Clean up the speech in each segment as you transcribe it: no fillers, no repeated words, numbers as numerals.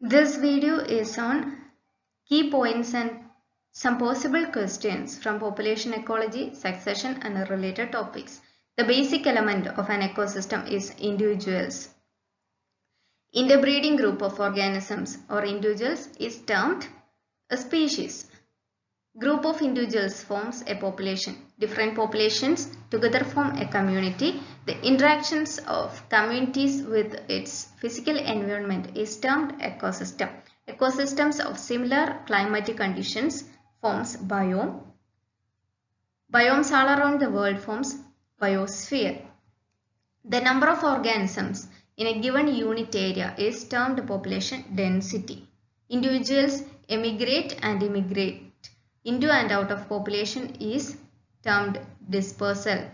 This video is on key points and some possible questions from population ecology, succession and related topics. The basic element of an ecosystem is individuals. Interbreeding group of organisms or individuals is termed a species. Group of individuals forms a population. Different populations together form a community. The interactions of communities with its physical environment is termed ecosystem. Ecosystems of similar climatic conditions forms biome. Biomes all around the world forms biosphere. The number of organisms in a given unit area is termed population density. Individuals emigrate and immigrate into and out of population is termed dispersal.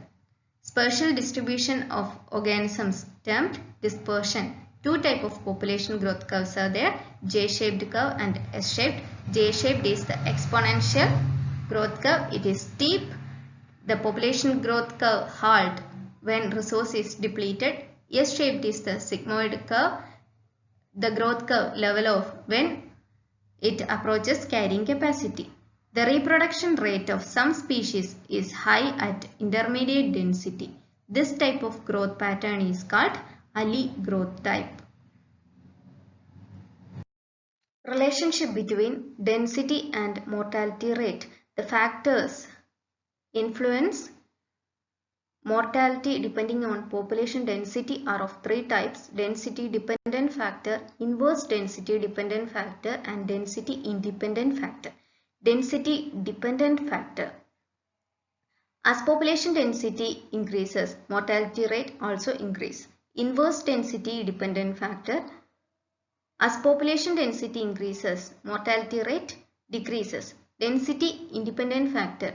Spatial distribution of organisms termed dispersion. Two types of population growth curves are there, J-shaped curve and S-shaped. J-shaped is the exponential growth curve. It is steep. The population growth curve halt when resource is depleted. S-shaped is the sigmoid curve. The growth curve level off when it approaches carrying capacity. The reproduction rate of some species is high at intermediate density. This type of growth pattern is called allele growth type. Relationship between density and mortality rate. The factors influence mortality depending on population density are of three types: density dependent factor, inverse density dependent factor and density independent factor. Density dependent factor. As population density increases, mortality rate also increases. Inverse density dependent factor. As population density increases, mortality rate decreases. Density independent factor.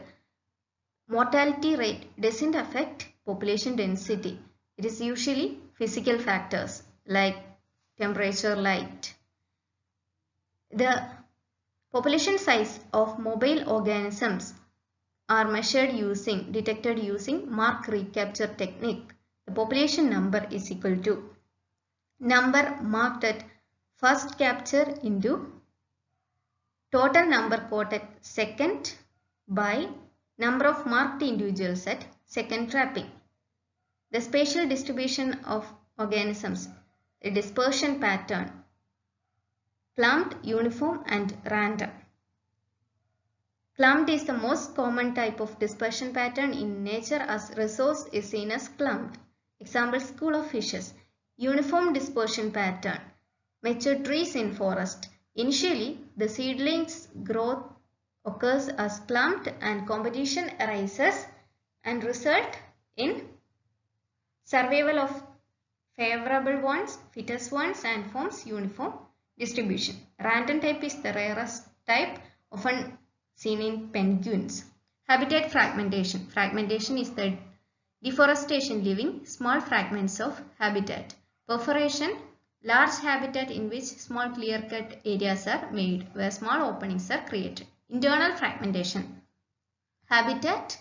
Mortality rate doesn't affect population density. It is usually physical factors like temperature, light. The population size of mobile organisms are detected using mark recapture technique. The population number is equal to number marked at first capture into total number caught at second by number of marked individuals at second trapping. The spatial distribution of organisms, a dispersion pattern, clumped, uniform and random. Clumped is the most common type of dispersion pattern in nature as resource is seen as clumped. Example, school of fishes. Uniform dispersion pattern. Mature trees in forest. Initially, the seedlings growth occurs as clumped and competition arises and result in survival of favorable ones, fittest ones and forms uniform distribution. Random type is the rarest type, often seen in penguins. Habitat fragmentation. Fragmentation is the deforestation, leaving small fragments of habitat. Perforation. Large habitat in which small clear-cut areas are made, where small openings are created. Internal fragmentation. Habitat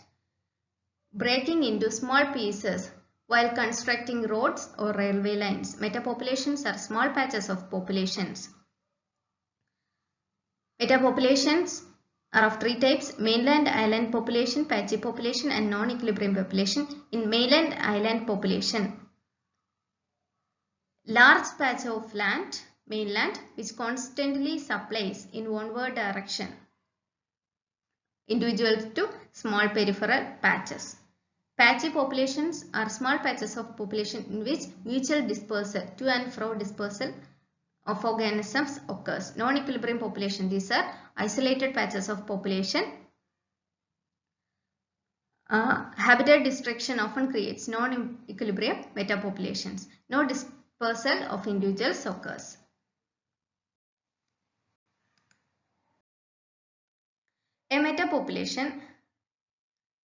breaking into small pieces while constructing roads or railway lines. Metapopulations are small patches of populations. Metapopulations are of three types: mainland island population, patchy population and non-equilibrium population. In mainland island population, large patch of land, mainland, which constantly supplies in onward direction individuals to small peripheral patches. Patchy populations are small patches of population in which mutual dispersal, to and fro dispersal of organisms occurs. Non-equilibrium population, these are isolated patches of population. Habitat destruction often creates non-equilibrium metapopulations. No dispersal of individuals occurs. A metapopulation,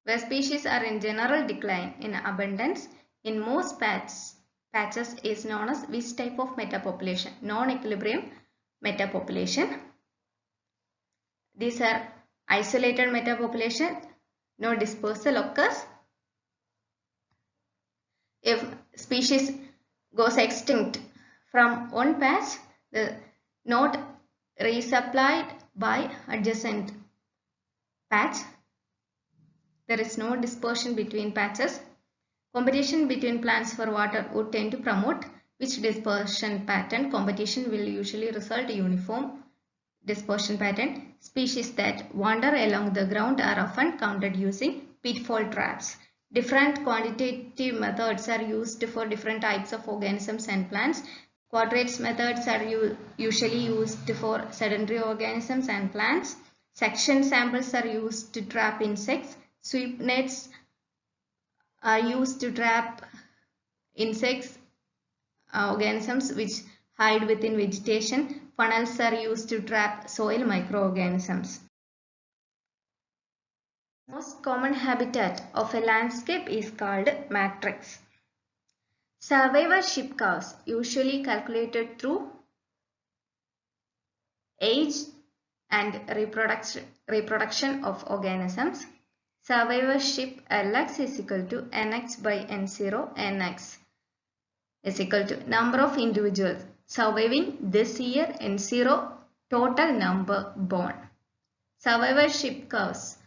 where species are in general decline in abundance in most patches, is known as which type of metapopulation? Non-equilibrium metapopulation. These are isolated metapopulation. No dispersal occurs. If species goes extinct from one patch, the not resupplied by adjacent patch. There is no dispersion between patches. Competition between plants for water would tend to promote which dispersion pattern. Competition will usually result in uniform dispersion pattern. Species that wander along the ground are often counted using pitfall traps. Different quantitative methods are used for different types of organisms and plants. Quadrates methods are usually used for sedentary organisms and plants. Section samples are used to trap insects. Sweep nets are used to trap insects, organisms which hide within vegetation. Funnels are used to trap soil microorganisms. Most common habitat of a landscape is called matrix. Survivorship curves usually calculated through age and reproduction of organisms. Survivorship Lx is equal to nx by n0. Nx is equal to number of individuals surviving this year, n0 total number born. Survivorship curves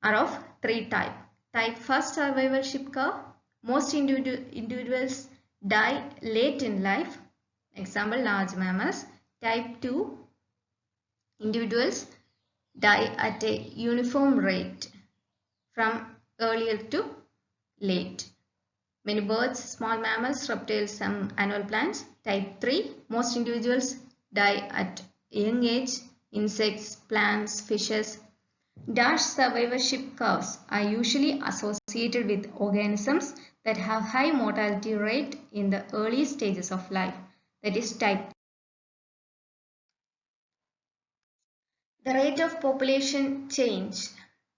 are of three types. Type first survivorship curve, most individuals die late in life, example large mammals. Type 2, individuals die at a uniform rate from earlier to late. Many birds, small mammals, reptiles, some annual plants. Type 3, most individuals die at young age, insects, plants, fishes. Dash survivorship curves are usually associated with organisms that have high mortality rate in the early stages of life, that is type. The rate of population change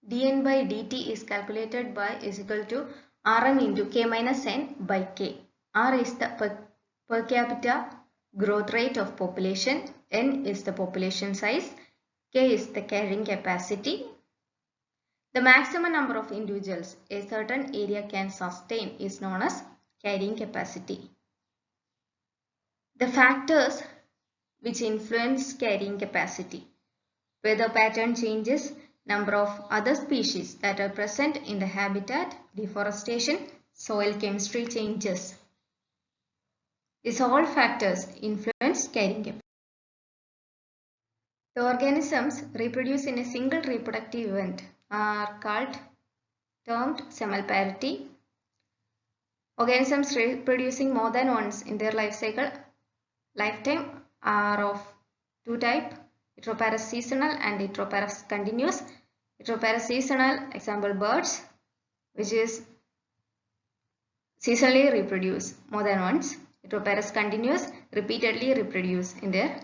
dn by dt is calculated by is equal to Rm into k minus n by k. R is the per capita growth rate of population, n is the population size, k is the carrying capacity. The maximum number of individuals a certain area can sustain is known as carrying capacity. The factors which influence carrying capacity: weather pattern changes, number of other species that are present in the habitat, deforestation, soil chemistry changes. These all factors influence carrying capacity. The organisms reproduce in a single reproductive event are termed semelparity. Organisms reproducing more than once in their lifetime are of two types: heteroparos seasonal and heteroparos continuous. Heteroparos seasonal, example birds, which is seasonally reproduce more than once. Heteroparos continuous, repeatedly reproduce in their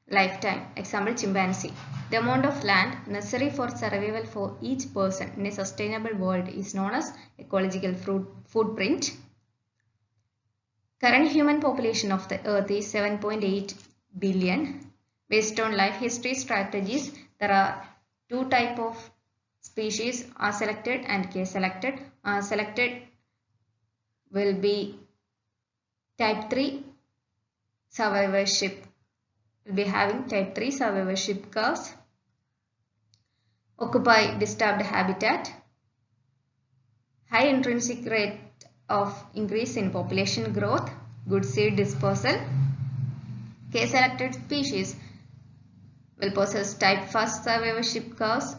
lifetime, example chimpanzee. The amount of land necessary for survival for each person in a sustainable world is known as ecological footprint. Current human population of the earth is 7.8 billion. Based on life history strategies, there are two types of species: are selected and K selected. Are selected will be type 3 survivorship. Will be having type 3 survivorship curves. Occupy disturbed habitat. High intrinsic rate of increase in population growth. Good seed dispersal. K selected species will possess type first survivorship curves.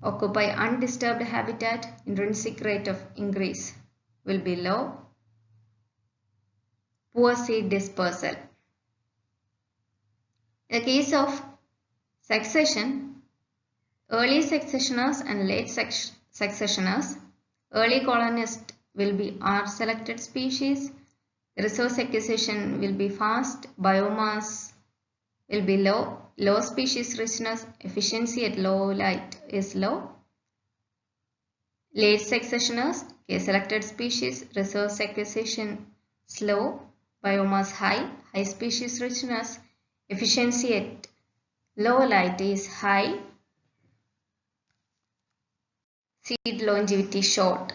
Occupy undisturbed habitat. Intrinsic rate of increase will be low. Poor seed dispersal. In the case of succession, early successioners and late successioners, early colonist will be R selected species. Resource acquisition will be fast. Biomass will be low. Low species richness, efficiency at low light is low. Late successioners, K selected species, resource acquisition slow. Biomass high. High species richness, efficiency at low light is high. Seed longevity short.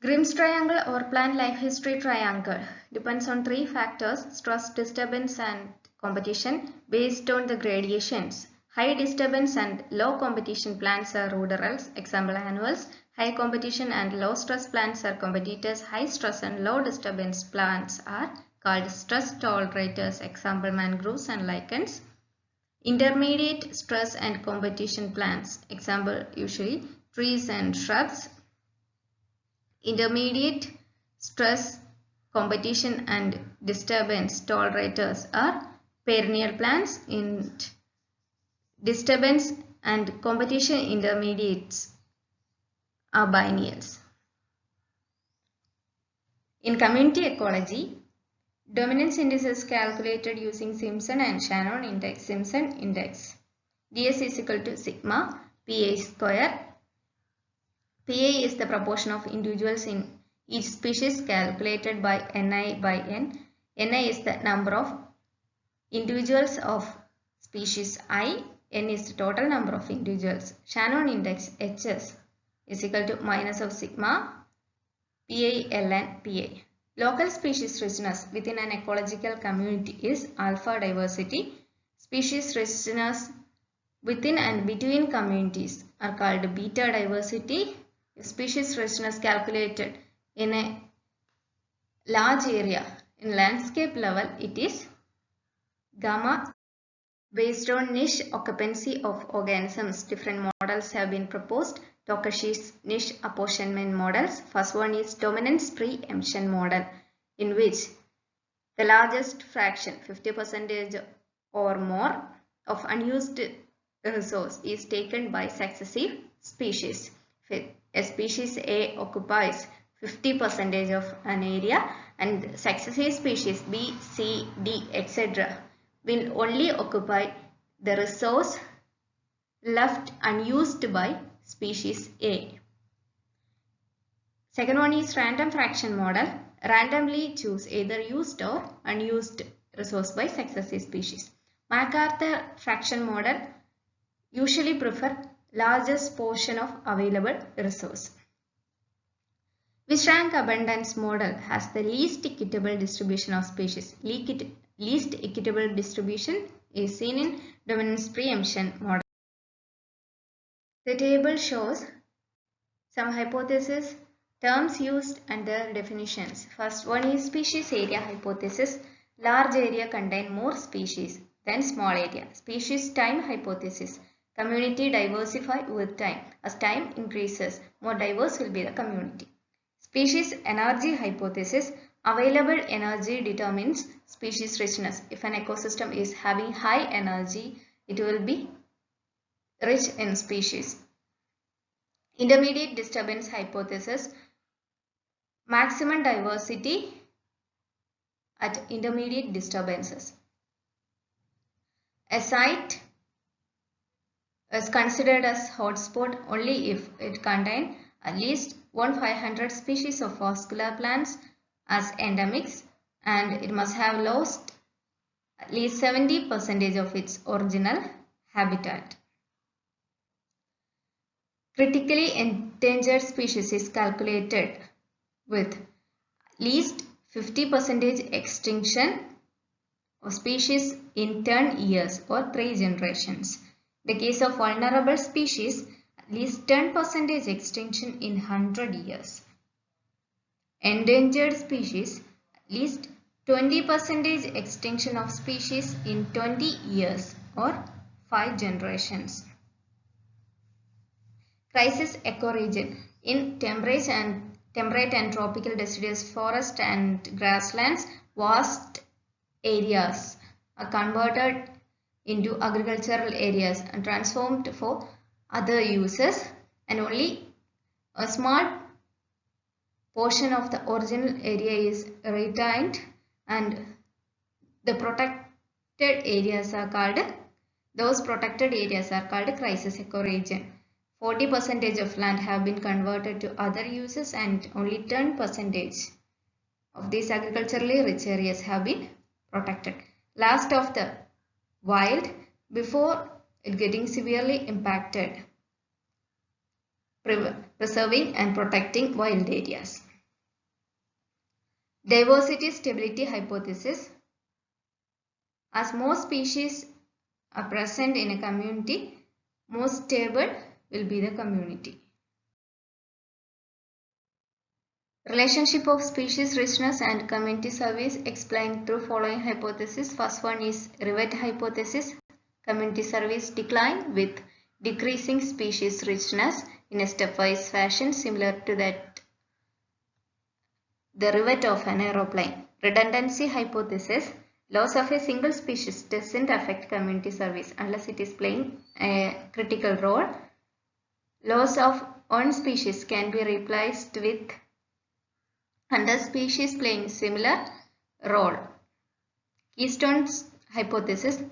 Grimm's triangle or plant life history triangle depends on three factors: stress, disturbance and competition based on the gradations. High disturbance and low competition plants are ruderals, example annuals. High competition and low stress plants are competitors. High stress and low disturbance plants are called stress tolerators, example mangroves and lichens. Intermediate stress and competition plants, example usually trees and shrubs. Intermediate stress, competition and disturbance tolerators are perennial plants. In disturbance and competition intermediates are biennials. In community ecology, dominance index is calculated using Simpson and Shannon index. Simpson index ds is equal to sigma pa square. Pa is the proportion of individuals in each species calculated by Ni by N. Ni is the number of individuals of species I. N is the total number of individuals. Shannon index Hs is equal to minus of sigma Pa ln Pa. Local species richness within an ecological community is alpha diversity. Species richness within and between communities are called beta diversity. Species richness calculated in a large area in landscape level, it is gamma. Based on niche occupancy of organisms, different models have been proposed. Tokashi's niche apportionment models. First one is dominance preemption model, in which the largest fraction, 50% or more, of unused resource is taken by successive species. A species A occupies 50% of an area and successive species B, C, D, etc. will only occupy the resource left unused by species A. Second one is random fraction model. Randomly choose either used or unused resource by successive species. MacArthur fraction model usually prefer largest portion of available resource. Which rank abundance model has the least equitable distribution of species? Least equitable distribution is seen in dominance preemption model. The table shows some hypotheses, terms used and their definitions. First one is species area hypothesis. Large area contain more species than small area. Species time hypothesis. Community diversify with time. As time increases, more diverse will be the community. Species energy hypothesis. Available energy determines species richness. If an ecosystem is having high energy, it will be rich in species. Intermediate disturbance hypothesis. Maximum diversity at intermediate disturbances. A site is considered as hotspot only if it contains at least 1/500 species of vascular plants as endemics, and it must have lost at least 70% of its original habitat. Critically endangered species is calculated with at least 50% extinction of species in 10 years or 3 generations. In the case of vulnerable species, at least 10% extinction in 100 years. Endangered species, at least 20% extinction of species in 20 years or 5 generations. Crisis ecoregion. In temperate and tropical deciduous forest and grasslands, vast areas are converted into agricultural areas and transformed for other uses, and only a small portion of the original area is retained, and the protected areas are called crisis ecoregion. 40% of land have been converted to other uses, and only 10% of these agriculturally rich areas have been protected. Last of the wild before it getting severely impacted. Preserving and protecting wild areas. Diversity stability hypothesis. As more species are present in a community, more stable will be the community. Relationship of species richness and community service explained through following hypothesis. First one is rivet hypothesis. Community service decline with decreasing species richness in a stepwise fashion similar to that the rivet of an aeroplane. Redundancy hypothesis. Loss of a single species doesn't affect community service unless it is playing a critical role. Loss of one species can be replaced with another species playing similar role. Keystone hypothesis.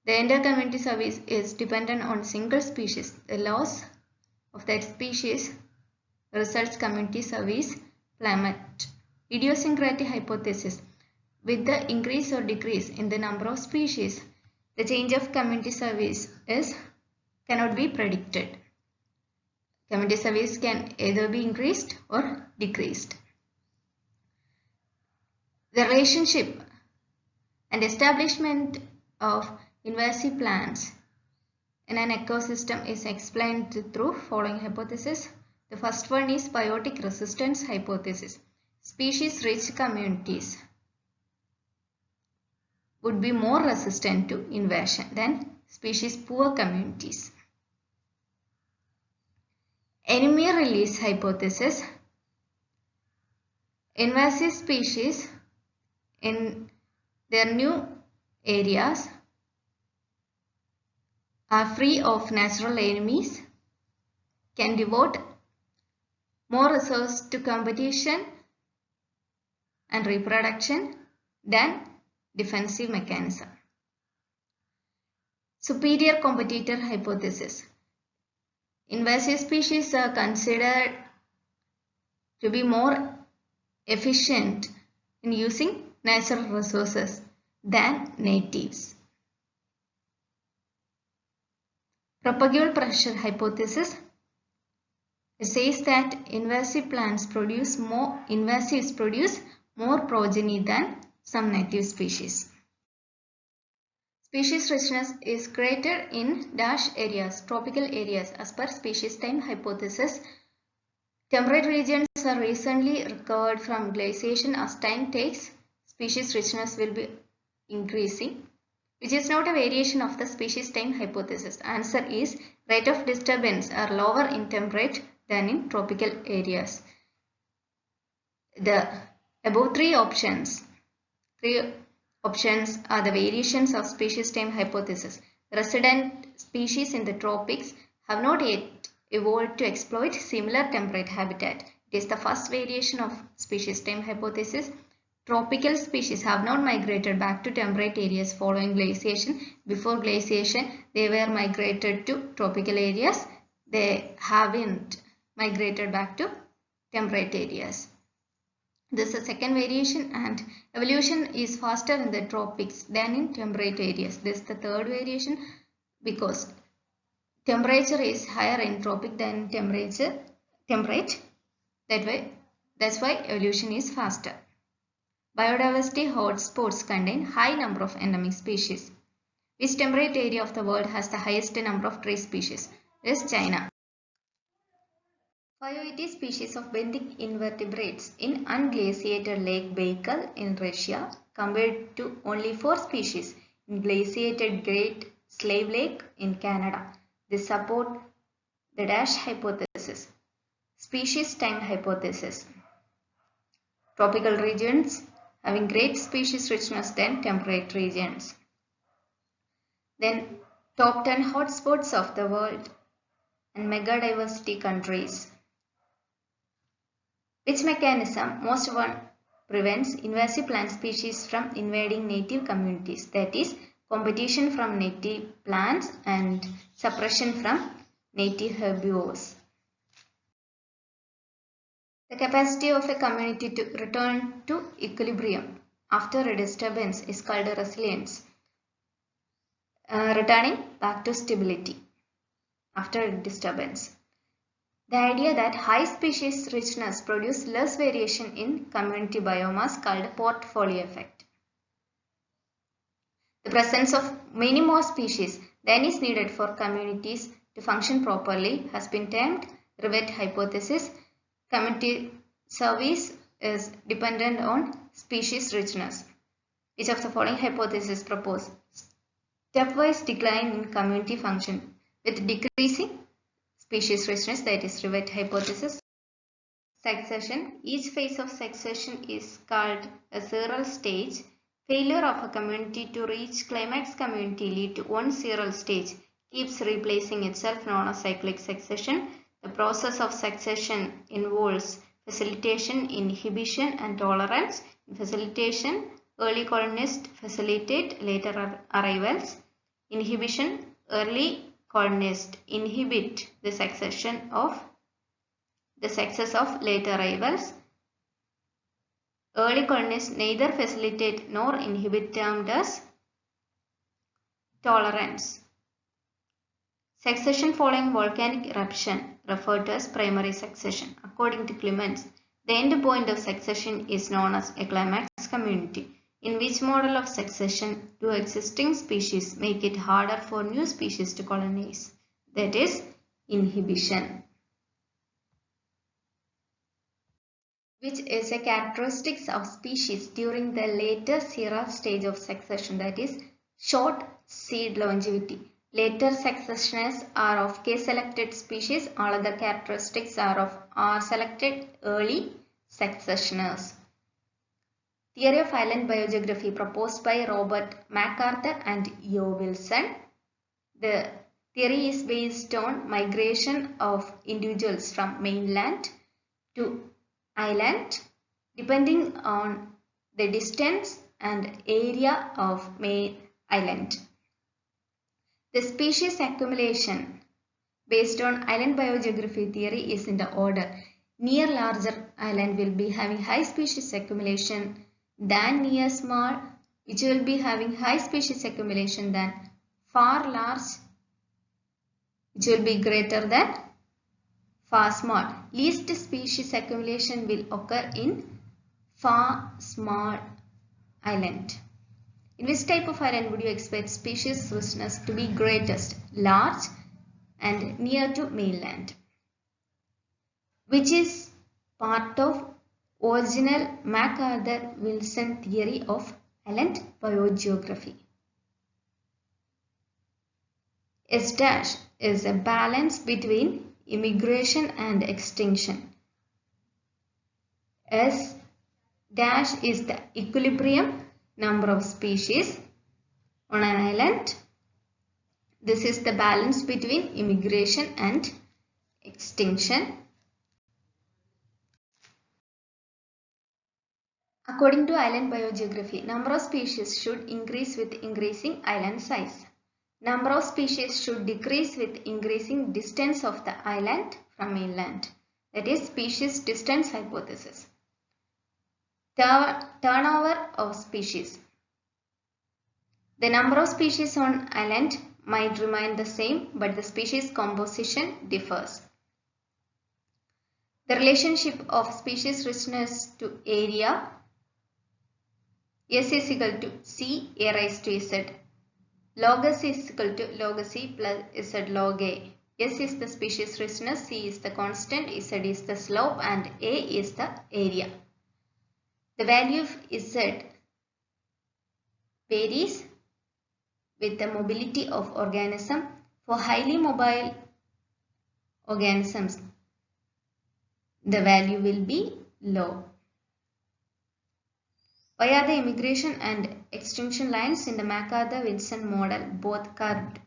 The entire community service is dependent on single species. The loss of that species results community service plummet. Idiosyncratic hypothesis. With the increase or decrease in the number of species, the change of community service cannot be predicted. Community service can either be increased or decreased. The relationship and establishment of invasive plants in an ecosystem is explained through following hypothesis. The first one is biotic resistance hypothesis. Species-rich communities would be more resistant to invasion than species-poor communities. Enemy release hypothesis. Invasive species in their new areas are free of natural enemies, can devote more resources to competition and reproduction than defensive mechanism. Superior competitor hypothesis. Invasive species are considered to be more efficient in using natural resources than natives. Propagule pressure hypothesis. It says that invasives produce more progeny than some native species. Species richness is greater in dash areas, tropical areas, as per species time hypothesis. Temperate regions are recently recovered from glaciation. As time takes, species richness will be increasing, which is not a variation of the species time hypothesis. The answer is rate of disturbance are lower in temperate than in tropical areas. The above three options are the variations of species time hypothesis. Resident species in the tropics have not yet evolved to exploit similar temperate habitat. It is the first variation of species time hypothesis. Tropical species have not migrated back to temperate areas following glaciation. Before glaciation, they were migrated to tropical areas. They haven't migrated back to temperate areas. This is the second variation, and evolution is faster in the tropics than in temperate areas. This is the third variation because temperature is higher in tropic than temperate. That's why evolution is faster. Biodiversity hotspots contain high number of endemic species. Which temperate area of the world has the highest number of tree species? It is China. 580 species of benthic invertebrates in unglaciated Lake Baikal in Russia compared to only 4 species in glaciated Great Slave Lake in Canada. This support the dash hypothesis. Species time hypothesis. Tropical regions having great species richness than temperate regions. Then top 10 hotspots of the world and megadiversity countries. Which mechanism most one prevents invasive plant species from invading native communities? That is, competition from native plants and suppression from native herbivores. The capacity of a community to return to equilibrium after a disturbance is called resilience. Returning back to stability after a disturbance. The idea that high species richness produces less variation in community biomass called portfolio effect. The presence of many more species than is needed for communities to function properly has been termed rivet hypothesis. Community service is dependent on species richness. Which of the following hypotheses propose stepwise decline in community function with decreasing species richness, that is rivet hypothesis. Succession. Each phase of succession is called a seral stage. Failure of a community to reach climax community lead to one seral stage keeps replacing itself, known as cyclic succession. The process of succession involves facilitation, inhibition and tolerance. In facilitation, early colonists facilitate later arrivals. Inhibition, early colonists inhibit the success of later arrivals. Early colonists neither facilitate nor inhibit, termed as tolerance. Succession following volcanic eruption, referred to as primary succession. According to Clements, the end point of succession is known as a climax community. In which model of succession do existing species make it harder for new species to colonize? That is inhibition. Which is a characteristic of species during the later seral stage of succession, that is short seed longevity. Later successioners are of K-selected species. All other characteristics are of R-selected early successioners. Theory of island biogeography proposed by Robert MacArthur and E.O. Wilson. The theory is based on migration of individuals from mainland to island depending on the distance and area of main island. The species accumulation based on island biogeography theory is in the order: near larger island will be having high species accumulation than near small, which will be having high species accumulation than far large, which will be greater than far small. Least species accumulation will occur in far small island. In which type of island would you expect species richness to be greatest? Large and near to mainland. Which is part of original MacArthur-Wilson theory of island biogeography. S dash is a balance between immigration and extinction. S dash is the equilibrium number of species on an island. This is the balance between immigration and extinction. According to island biogeography, number of species should increase with increasing island size. Number of species should decrease with increasing distance of the island from mainland. That is species distance hypothesis. Turnover of species. The number of species on island might remain the same, but the species composition differs. The relationship of species richness to area. S is equal to C A raised to Z. Log S is equal to log C plus Z log A. S is the species richness, C is the constant, Z is the slope and A is the area. The value of Z varies with the mobility of organism. For highly mobile organisms, the value will be low. Why are the immigration and extinction lines in the MacArthur-Wilson model both curved?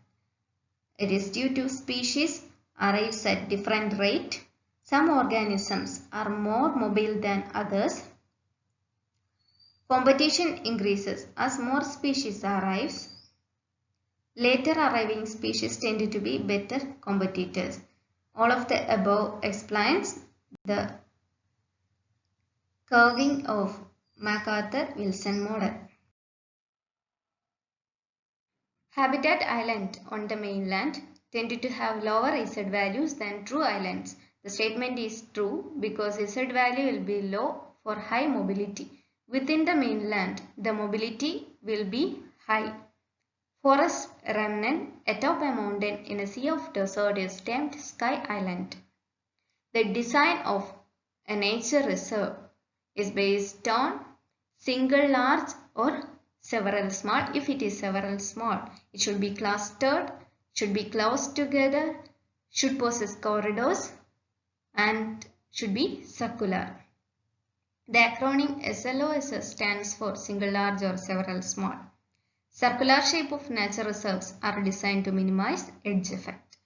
It is due to species arrives at different rate. Some organisms are more mobile than others. Competition increases as more species arrives. Later arriving species tend to be better competitors. All of the above explains the curving of MacArthur-Wilson model. Habitat islands on the mainland tend to have lower Z values than true islands. The statement is true because Z value will be low for high mobility. Within the mainland, the mobility will be high. Forest remnant atop a mountain in a sea of desert is termed Sky Island. The design of a nature reserve is based on single large or several small. If it is several small, it should be clustered, should be close together, should possess corridors, and should be circular. The acronym SLOSS stands for single large or several small. Circular shape of nature reserves are designed to minimize edge effect.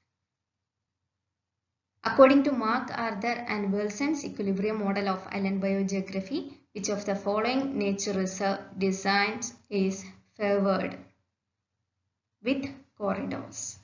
According to Mark Arthur and Wilson's equilibrium model of island biogeography, which of the following nature reserve designs is favored with corridors?